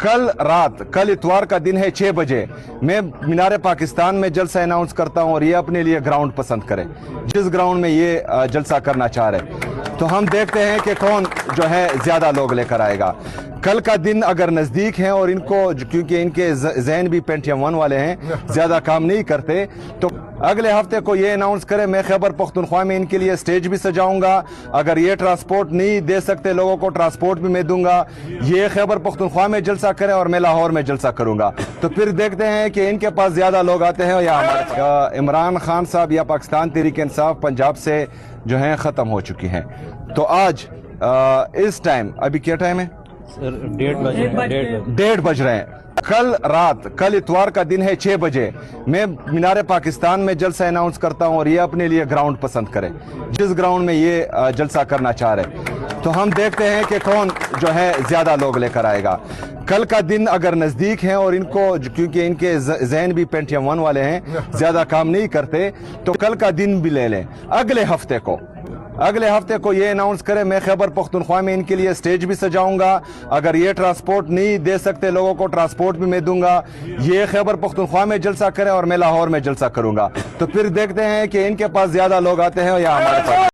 कल इतवार का दिन है 6 बजे मैं मीनार पाकिस्तान में जलसा अनाउंस करता हूं और ये अपने लिए ग्राउंड पसंद करें जिस ग्राउंड में ये जलसा करना चाह रहे। तो हम देखते हैं कि कौन जो है ज्यादा लोग लेकर आएगा। कल का दिन अगर नजदीक है और इनको क्योंकि इनके जहन भी पेंटियम 1 वाले हैं, ज्यादा काम नहीं करते, तो अगले हफ्ते को ये अनाउंस करें। मैं खैबर पख्तूनख्वा में इनके लिए स्टेज भी सजाऊंगा। अगर ये ट्रांसपोर्ट नहीं दे सकते लोगों को, ट्रांसपोर्ट भी मैं दूंगा। ये खैबर पख्तूनख्वा में जलसा करें और मैं लाहौर में जलसा करूंगा। तो फिर देखते हैं कि इनके पास ज्यादा लोग आते हैं या हमारे। इमरान खान साहब या पाकिस्तान तहरीक इंसाफ पंजाब से जो है खत्म हो चुकी हैं। तो आज इस टाइम, अभी क्या टाइम है? 1:30 बज रहे हैं। कल इतवार का दिन है 6 बजे मैं मीनार पाकिस्तान में जलसा अनाउंस करता हूं और ये अपने लिए ग्राउंड पसंद करें जिस ग्राउंड में ये जलसा करना चाह रहे। तो हम देखते हैं कि कौन जो है ज्यादा लोग लेकर आएगा। कल का दिन अगर नजदीक है और इनको क्योंकि इनके जहन भी पेंटियम 1 वाले हैं, ज्यादा काम नहीं करते, तो कल का दिन भी ले लें। अगले हफ्ते को ये अनाउंस करें। मैं खैबर पख्तूनख्वा में इनके लिए स्टेज भी सजाऊंगा। अगर ये ट्रांसपोर्ट नहीं दे सकते लोगों को, ट्रांसपोर्ट भी मैं दूंगा। ये खैबर पख्तूनख्वा में जलसा करें और मैं लाहौर में जलसा करूंगा। तो फिर देखते हैं कि इनके पास ज्यादा लोग आते हैं या हमारे पास।